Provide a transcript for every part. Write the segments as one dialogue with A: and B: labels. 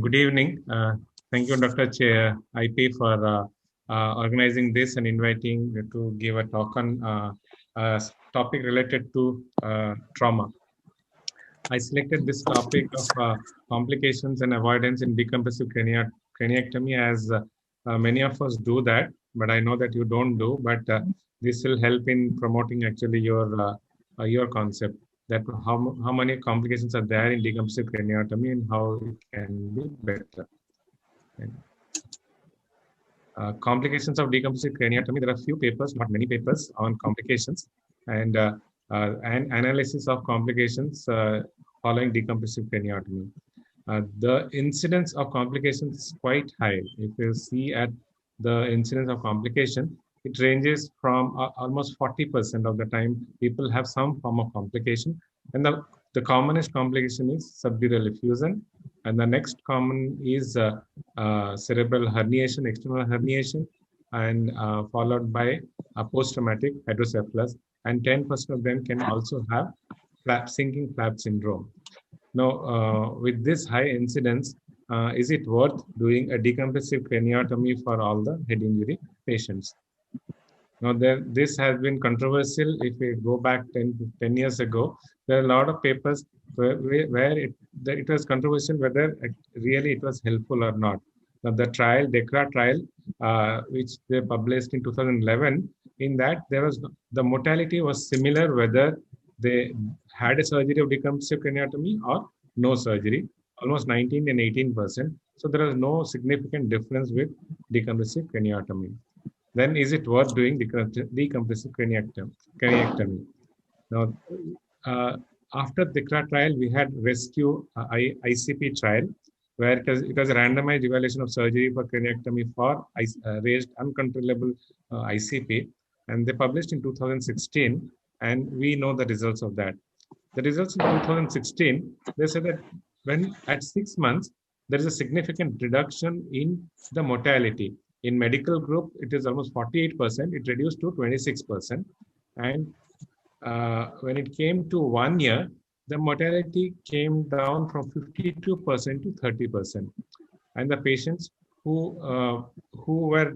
A: Good evening. Thank you, Dr. IP, for organizing this and inviting me to give a talk on a topic related to trauma. I selected this topic of complications and avoidance in decompressive craniectomy as many of us do that, but I know that you don't do. But this will help in promoting actually your concept that how many complications are there in decompressive craniotomy and how it can be better. Complications of decompressive craniotomy. There are few papers, not many papers, on complications and analysis of complications following decompressive craniotomy. The incidence of complications is quite high. If you see at the incidence of complication, it ranges from almost 40% of the time people have some form of complication. And the commonest complication is subdural effusion. And the next common is cerebral herniation, external herniation, and followed by post-traumatic hydrocephalus. And 10% of them can also have sinking flap syndrome. Now, with this high incidence, is it worth doing a decompressive craniotomy for all the head injury patients? Now, this has been controversial. If we go back 10 years ago, there are a lot of papers where it was controversial whether really it was helpful or not. Now, the trial, DECRA trial, which they published in 2011, in that the mortality was similar whether they had a surgery of decompressive craniotomy or no surgery, almost 19 and 18%. So there is no significant difference with decompressive craniotomy. Then is it worth doing decompressive craniectomy? Now, after the DECRA trial, we had rescue ICP trial, where it was a randomized evaluation of surgery for craniectomy for raised uncontrollable ICP, and they published in 2016, and we know the results of that. The results in 2016, they said that when at 6 months, there is a significant reduction in the mortality. In medical group, it is almost 48%. It reduced to 26%. And when it came to 1 year, the mortality came down from 52% to 30%. And the patients who were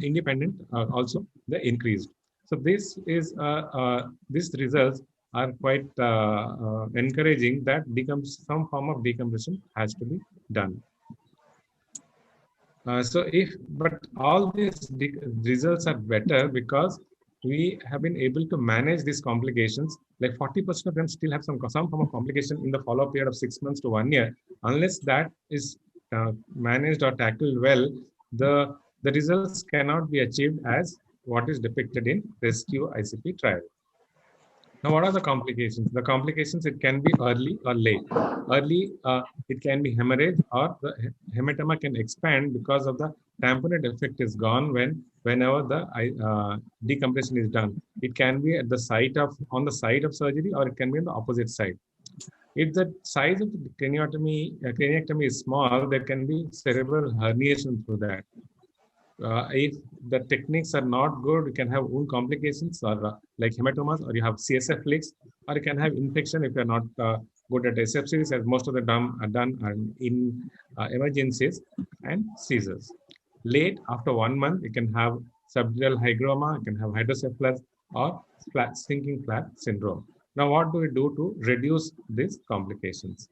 A: independent also they increased. So this is these results are quite encouraging that some form of decompression has to be done. But all these results are better because we have been able to manage these complications. Like 40% of them still have some form of complication in the follow-up period of 6 months to 1 year. Unless that is managed or tackled well, the results cannot be achieved as what is depicted in rescue ICP trial. Now, what are the complications? The complications, it can be early or late. Early, it can be hemorrhage, or the hematoma can expand because of the tamponade effect is gone whenever the decompression is done. It can be at on the site of surgery, or it can be on the opposite side. If the size of the craniectomy is small, there can be cerebral herniation through that. If the techniques are not good, you can have wound complications or like hematomas, or you have CSF leaks, or you can have infection if you're not good at asepsis, as most of the are done in emergencies, and seizures. Late, after 1 month, you can have subdural hygroma, you can have hydrocephalus, or sinking flap syndrome. Now, what do we do to reduce these complications?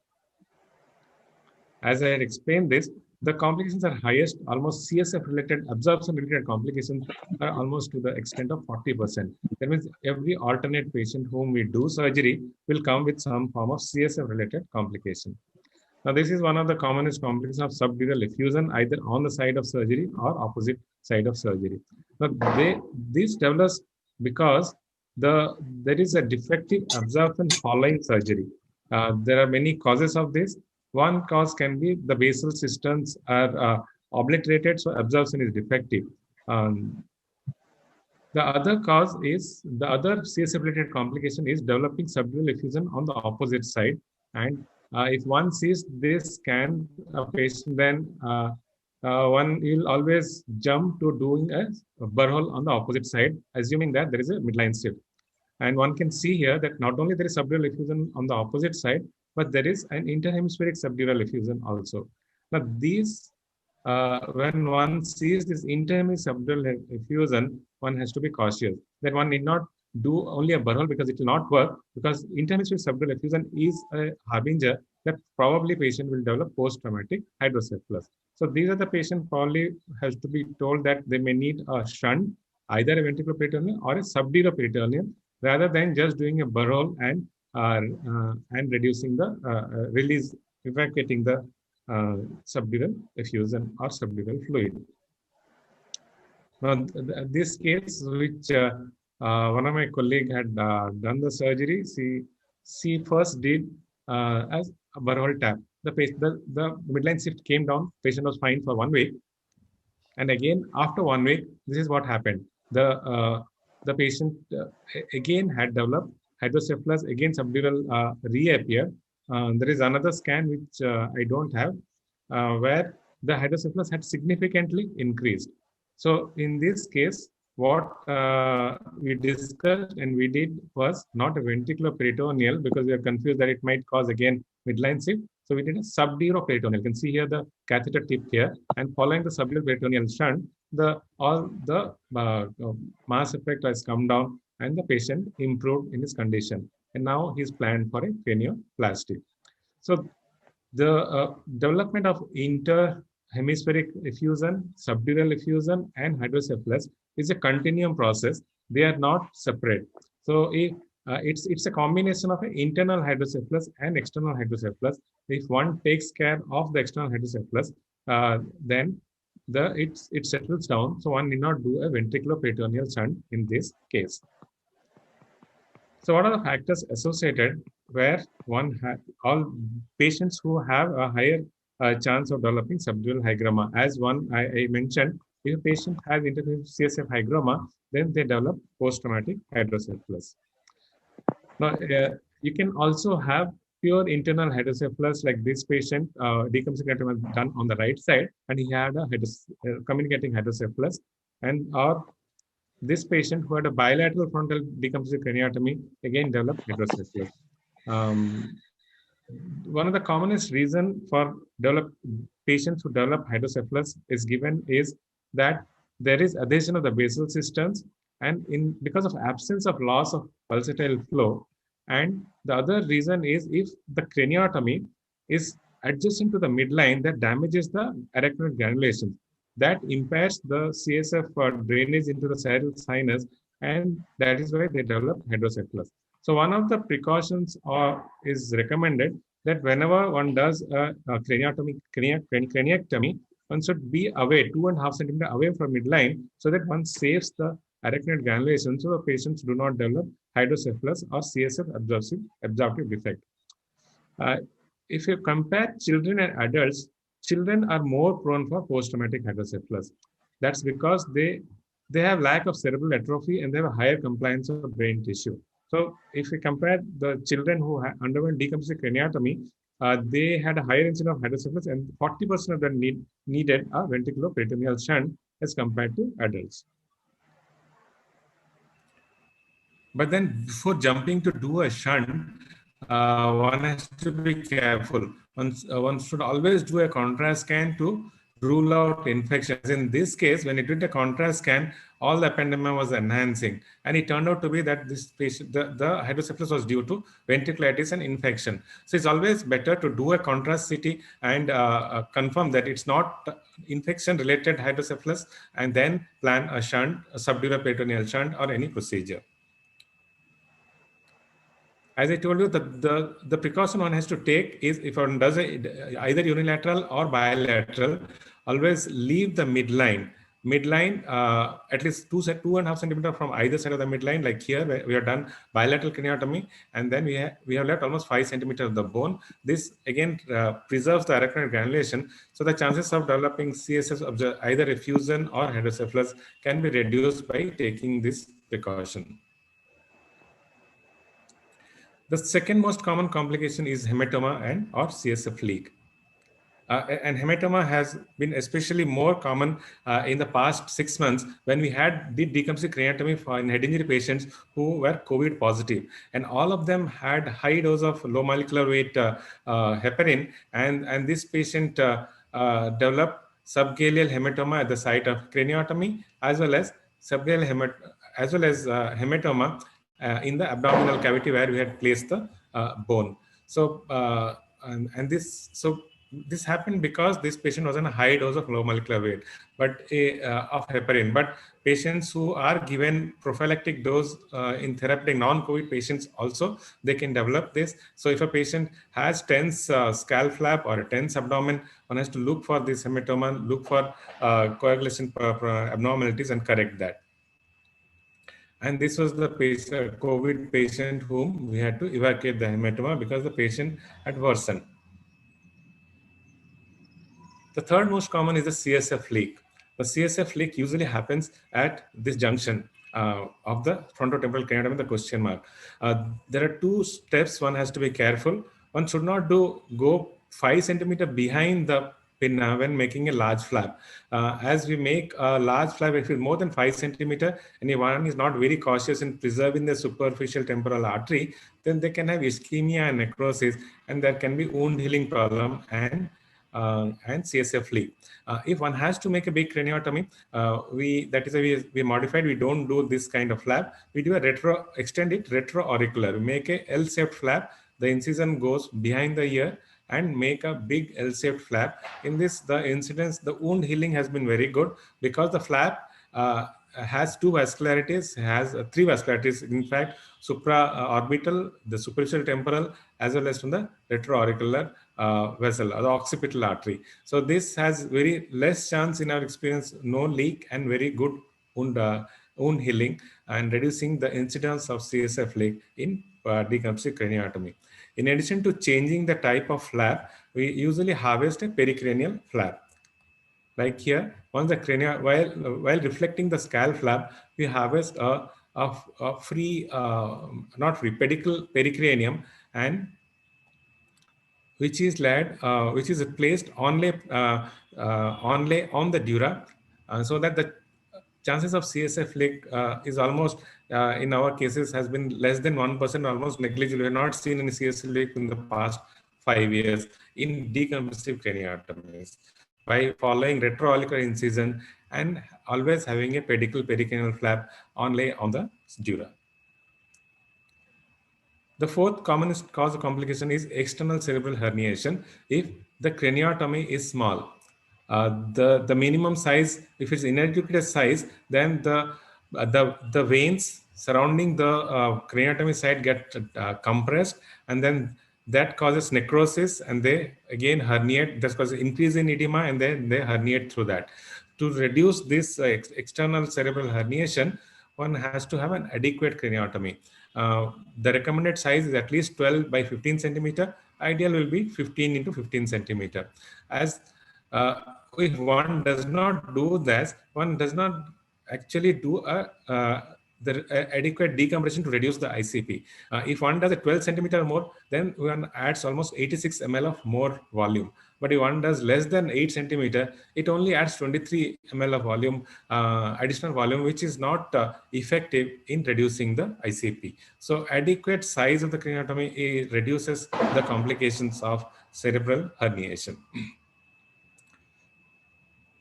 A: As I had explained this, the complications are highest, almost CSF-related, absorption-related complications are almost to the extent of 40%. That means every alternate patient whom we do surgery will come with some form of CSF-related complication. Now, this is one of the commonest complications of subdural effusion, either on the side of surgery or opposite side of surgery. Now, this develops because there is a defective absorption following surgery. There are many causes of this. One cause can be the basal systems are obliterated, so absorption is defective. The other cause is, the other CSF-related complication is developing subdural effusion on the opposite side. And if one sees this patient, then one will always jump to doing a burr hole on the opposite side, assuming that there is a midline shift. And one can see here that not only there is subdural effusion on the opposite side, but there is an interhemispheric subdural effusion also. Now, these, when one sees this intermittent subdural effusion, one has to be cautious that one need not do only a burhole because it will not work, because intermittent subdural effusion is a harbinger that probably patient will develop post-traumatic hydrocephalus. So these are the patients probably has to be told that they may need a shunt, either a ventriculoperitoneal or a subdural rather than just doing a burhole and reducing the release, evacuating the subdural effusion or subdural fluid. Now, this case, which one of my colleague had done the surgery, she first did as a burhole tap. The midline shift came down. Patient was fine for 1 week, and again after 1 week, this is what happened. The patient again had developed hydrocephalus. Again, subdural reappeared. There is another scan which I don't have, where the hydrocephalus had significantly increased. So in this case, what we discussed and we did was not a ventriculoperitoneal, because we are confused that it might cause again midline shift. So we did a subduroperitoneal. You can see here the catheter tip here, and following the subduroperitoneal shunt, all the mass effect has come down and the patient improved in his condition. And now he's planned for a cranioplasty. So the development of interhemispheric effusion, subdural effusion, and hydrocephalus is a continuum process. They are not separate. So if it's a combination of an internal hydrocephalus and external hydrocephalus. If one takes care of the external hydrocephalus, then it settles down. So one need not do a ventriculoperitoneal shunt in this case. So what are the factors associated where all patients who have a higher chance of developing subdural hygroma? As I mentioned, if a patient has intermittent CSF hygroma, then they develop post-traumatic hydrocephalus. Now, you can also have pure internal hydrocephalus, like this patient, decompensating craniotomy was done on the right side, and he had a communicating hydrocephalus, or this patient who had a bilateral frontal decompensating craniotomy again developed hydrocephalus. One of the commonest reason for patients who develop hydrocephalus is that there is adhesion of the basal cisterns, and because of absence of loss of pulsatile flow. And the other reason is if the craniotomy is adjacent to the midline, that damages the arachnoid granulation. That impairs the CSF drainage into the serial sinus, and that is why they develop hydrocephalus. So one of the precautions is recommended that whenever one does a craniectomy, one should be away 2.5 centimeters away from midline, so that one saves the arachnoid granulation, so the patients do not develop hydrocephalus or CSF absorptive defect. If you compare children and adults, children are more prone for post-traumatic hydrocephalus. That's because they have lack of cerebral atrophy and they have a higher compliance of brain tissue. So if we compare the children who underwent decompensating craniotomy, they had a higher incidence of hydrocephalus, and 40% of them needed a ventriculoperitoneal shunt as compared to adults. But then before jumping to do a shunt, one has to be careful. One should always do a contrast scan to rule out infections. In this case, when it did a contrast scan, all the ependymoma was enhancing, and it turned out to be that this patient, the hydrocephalus was due to ventriculitis and infection. So it's always better to do a contrast CT and confirm that it's not infection-related hydrocephalus, and then plan a shunt, a subdural peritoneal shunt, or any procedure. As I told you, the precaution one has to take is, if one does either unilateral or bilateral, always leave the midline at least 2.5 centimeters from either side of the midline. Like here, where we have done bilateral craniotomy, and then we have left almost 5 centimeters of the bone. This again preserves the arachnoid granulation, so the chances of developing CSF either effusion or hydrocephalus can be reduced by taking this precaution. The second most common complication is hematoma or CSF leak. And hematoma has been especially more common in the past 6 months, when we did decompensating craniotomy in head injury patients who were COVID positive. And all of them had high dose of low molecular weight heparin. And this patient develop subgaleal hematoma at the site of craniotomy, as well as hematoma in the abdominal cavity where we had placed the bone. So this happened because this patient was on a high dose of low molecular weight, but of heparin. But patients who are given prophylactic dose in therapeutic non-COVID patients also, they can develop this. So if a patient has tense scalp flap or a tense abdomen, one has to look for this hematoma, look for coagulation abnormalities and correct that. And this was the patient, COVID patient whom we had to evacuate the hematoma because the patient had worsened. The third most common is the CSF leak. The CSF leak usually happens at this junction of the frontotemporal craniotomy, the question mark. There are two steps one has to be careful. One should not go 5 centimeter behind the pinna when making a large flap. As we make a large flap, if it's more than 5 centimeter, and if one is not very cautious in preserving the superficial temporal artery, then they can have ischemia and necrosis, and there can be wound healing problem and CSF leak. If one has to make a big craniotomy, we modified. We don't do this kind of flap. We do a extended retro-auricular. We make a L-shaped flap. The incision goes behind the ear and make a big L-shaped flap. In this, the wound healing has been very good because the flap has two vascularities, has three vascularities. In fact, supraorbital, the superficial temporal, as well as from the retroauricular vessel or the occipital artery. So this has very less chance in our experience, no leak, and very good wound healing and reducing the incidence of CSF leak in decompensated craniotomy. In addition to changing the type of flap, we usually harvest a pericranial flap. Like here, once the cranial, while reflecting the scalp flap, we harvest a free, not free, pedicle pericranium, and which is placed onlay on the dura, so that the chances of CSF leak is almost, in our cases, has been less than 1%, almost negligible. We have not seen any CSF leak in the past 5 years in decompensative craniotomies by following retroauricular incision and always having a pedicle pericranial flap onlay on the dura. The fourth commonest cause of complication is external cerebral herniation if the craniotomy is small. The minimum size, if it's inadequate size, then the veins surrounding the craniotomy site get compressed, and then that causes necrosis, and they again herniate. That causes increase in edema, and then they herniate through that. To reduce this external cerebral herniation, one has to have an adequate craniotomy. The recommended size is at least 12 by 15 centimeter. Ideal will be 15 into 15 centimeter. As if one does not do this, one does not actually do the adequate decompression to reduce the ICP. If one does a 12 centimeter or more, then one adds almost 86 ml of more volume. But if one does less than 8 centimeter, it only adds 23 ml of volume, additional volume, which is not effective in reducing the ICP. So adequate size of the craniotomy reduces the complications of cerebral herniation.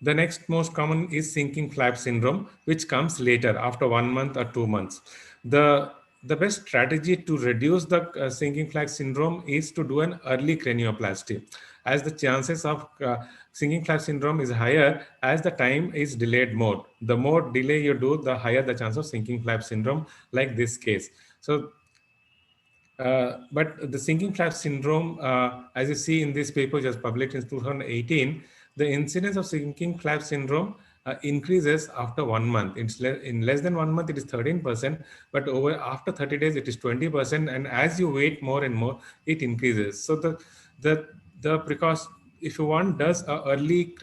A: The next most common is sinking flap syndrome, which comes later after 1 month or 2 months. The best strategy to reduce the sinking flap syndrome is to do an early cranioplasty, as the chances of sinking flap syndrome is higher as the time is delayed more. The more delay you do, the higher the chance of sinking flap syndrome, like this case. So, but the sinking flap syndrome, as you see in this paper just published in 2018, the incidence of sinking flap syndrome increases after 1 month. In less than 1 month, it is 13%, but after 30 days, it is 20%. And as you wait more and more, it increases. So the precaution, if one does a early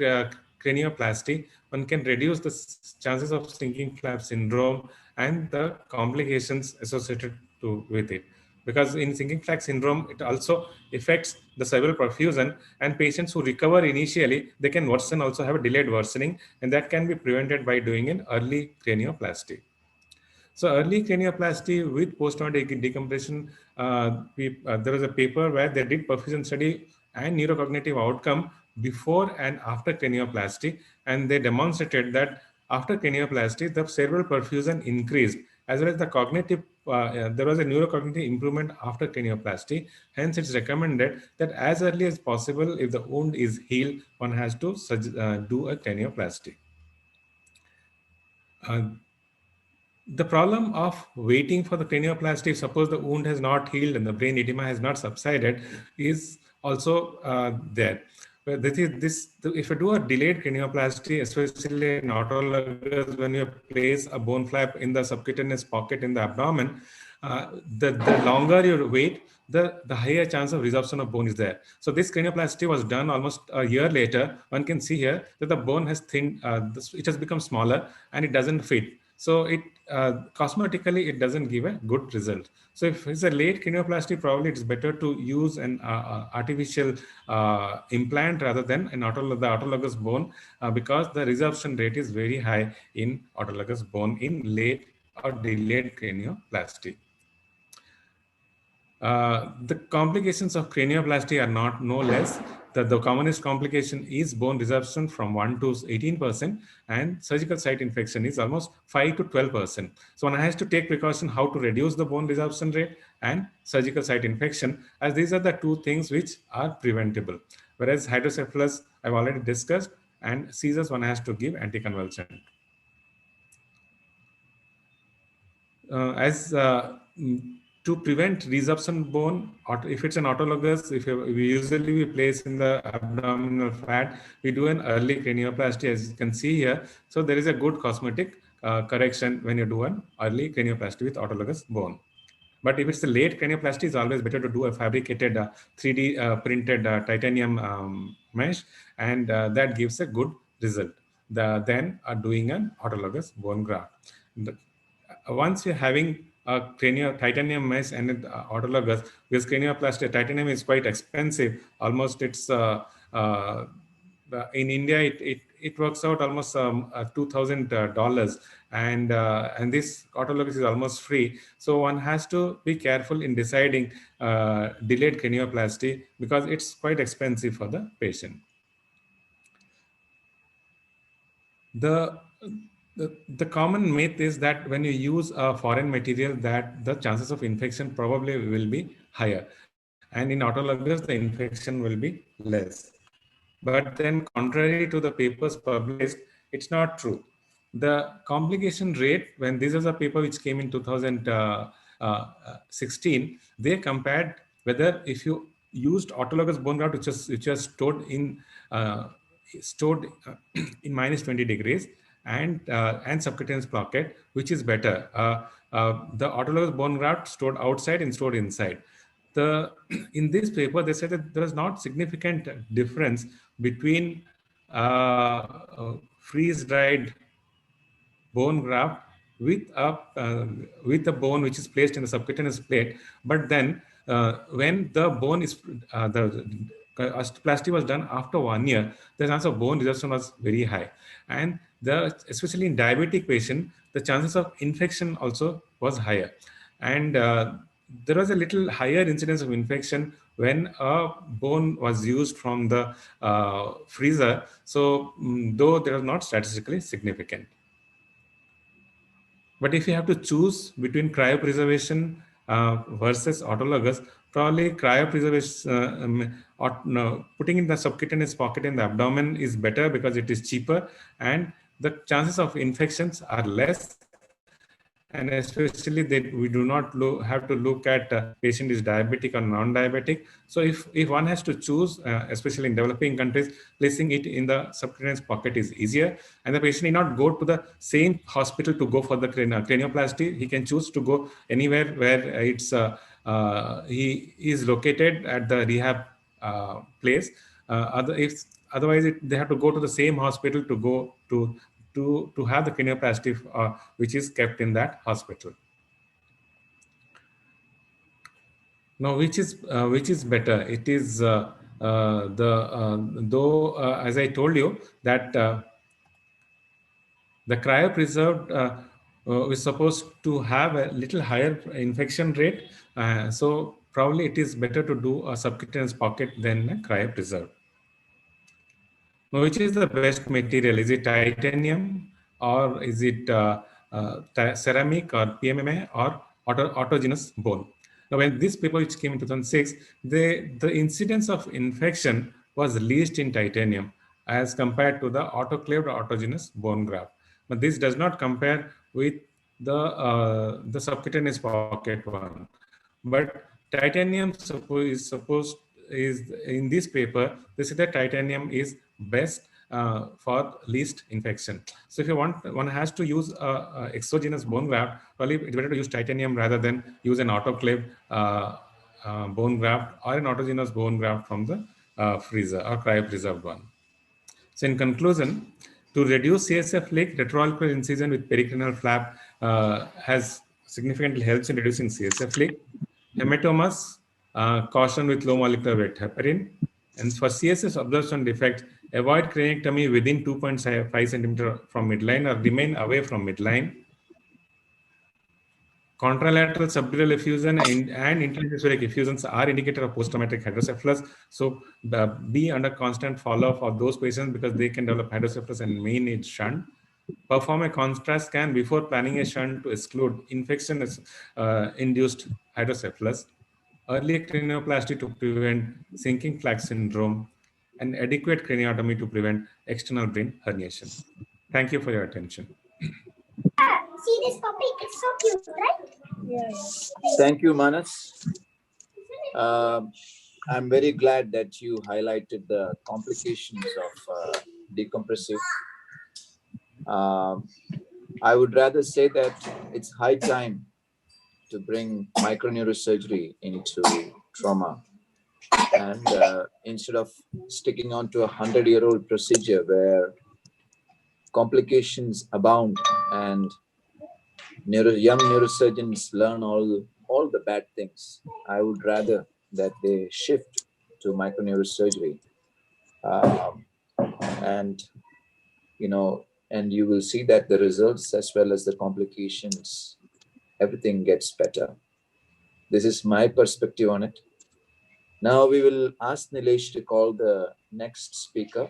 A: cranioplasty, one can reduce the chances of sinking flap syndrome and the complications associated with it. Because in sinking flap syndrome, it also affects the cerebral perfusion, and patients who recover initially, they can worsen, also have a delayed worsening, and that can be prevented by doing an early cranioplasty. So early cranioplasty with post-traumatic decompression, there was a paper where they did perfusion study and neurocognitive outcome before and after cranioplasty, and they demonstrated that after cranioplasty, the cerebral perfusion increased, as well as the cognitive, there was a neurocognitive improvement after cranioplasty. Hence, it's recommended that as early as possible, if the wound is healed, one has to do a cranioplasty. Uh, the problem of waiting for the cranioplasty, if suppose the wound has not healed and the brain edema has not subsided, is also there. But if you do a delayed cranioplasty, especially in autologous, when you place a bone flap in the subcutaneous pocket in the abdomen, the longer you wait, the higher chance of resorption of bone is there. So this cranioplasty was done almost a year later. One can see here that the bone has it has become smaller and it doesn't fit. So it cosmetically, it doesn't give a good result. So if it's a late cranioplasty, probably it's better to use an artificial implant rather than the autologous bone, because the resorption rate is very high in autologous bone in late or delayed cranioplasty. The complications of cranioplasty are not no less. The commonest complication is bone resorption from 1 to 18%, and surgical site infection is almost 5 to 12%. So one has to take precaution how to reduce the bone resorption rate and surgical site infection, as these are the two things which are preventable. Whereas hydrocephalus, I've already discussed, and seizures, one has to give anticonvulsant. To prevent resorption bone, if it's an autologous, we usually place in the abdominal fat, we do an early cranioplasty, as you can see here. So there is a good cosmetic correction when you do an early cranioplasty with autologous bone. But if it's a late cranioplasty, it's always better to do a fabricated 3D printed titanium mesh, and that gives a good result than doing an autologous bone graft. Once you're having a titanium mesh and autologous, because cranioplasty titanium is quite expensive. Almost it's in India it works out almost $2,000, and this autologous is almost free. So one has to be careful in deciding delayed cranioplasty, because it's quite expensive for the patient. The common myth is that when you use a foreign material, that the chances of infection probably will be higher, and in autologous the infection will be less. But then, contrary to the papers published, it's not true. The complication rate, when this is a paper which came in 2016, they compared whether if you used autologous bone graft, which was stored in minus 20 degrees, and subcutaneous pocket, which is better. The autologous bone graft stored outside and stored inside. In this paper, they said that there is not significant difference between freeze-dried bone graft with a bone which is placed in the subcutaneous plate. But then when the bone is the osteoplasty was done after 1 year, the chance of bone resorption was very high, and especially in diabetic patient, the chances of infection also was higher, and there was a little higher incidence of infection when a bone was used from the freezer. So though they are not statistically significant. But if you have to choose between cryopreservation versus autologous, probably cryopreservation, no, putting in the subcutaneous pocket in the abdomen is better, because it is cheaper and the chances of infections are less. And especially that we do not have to look at patient is diabetic or non-diabetic. So if one has to choose, especially in developing countries, placing it in the subcutaneous pocket is easier, and the patient need not go to the same hospital to go for the cranioplasty. He can choose to go anywhere where he is located at the rehab place. Otherwise, they have to go to the same hospital to go to have the cranioplasty, which is kept in that hospital. Now, which is better? It is as I told you that the cryopreserved is supposed to have a little higher infection rate, so probably it is better to do a subcutaneous pocket than a cryopreserved. Which is the best material? Is it titanium or is it ceramic or PMMA or autogenous bone? Now, when this paper which came in 2006, the incidence of infection was least in titanium as compared to the autoclaved autogenous bone graft. But this does not compare with the subcutaneous pocket one. But titanium is in this paper. They say that titanium is best for least infection. So if you want, one has to use a exogenous bone graft. Probably it's better to use titanium rather than use an autoclave bone graft or an autogenous bone graft from the freezer or cryopreserved one. So in conclusion, to reduce CSF leak, retroauricular incision with pericranial flap has significantly helps in reducing CSF leak. Hematomas, caution with low molecular weight heparin. And for CSF absorption defect, avoid craniectomy within 2.5 centimeter from midline or remain away from midline. Contralateral subdural effusion and intrahemispheric effusions are indicator of post-traumatic hydrocephalus. So be under constant follow-up of those patients because they can develop hydrocephalus and may need shunt. Perform a contrast scan before planning a shunt to exclude infection-induced hydrocephalus. Early cranioplasty to prevent sinking flag syndrome, and adequate craniotomy to prevent external brain herniation. Thank you for your attention.
B: See this puppy? It's so cute, right?
C: Yeah.
D: Thank you, Manas. I'm very glad that you highlighted the complications of decompressive. I would rather say that it's high time to bring microneurosurgery into trauma. And instead of sticking on to a 100-year-old procedure where complications abound and young neurosurgeons learn all the bad things, I would rather that they shift to microneurosurgery. And you will see that the results as well as the complications, everything gets better. This is my perspective on it. Now we will ask Nilesh to call the next speaker.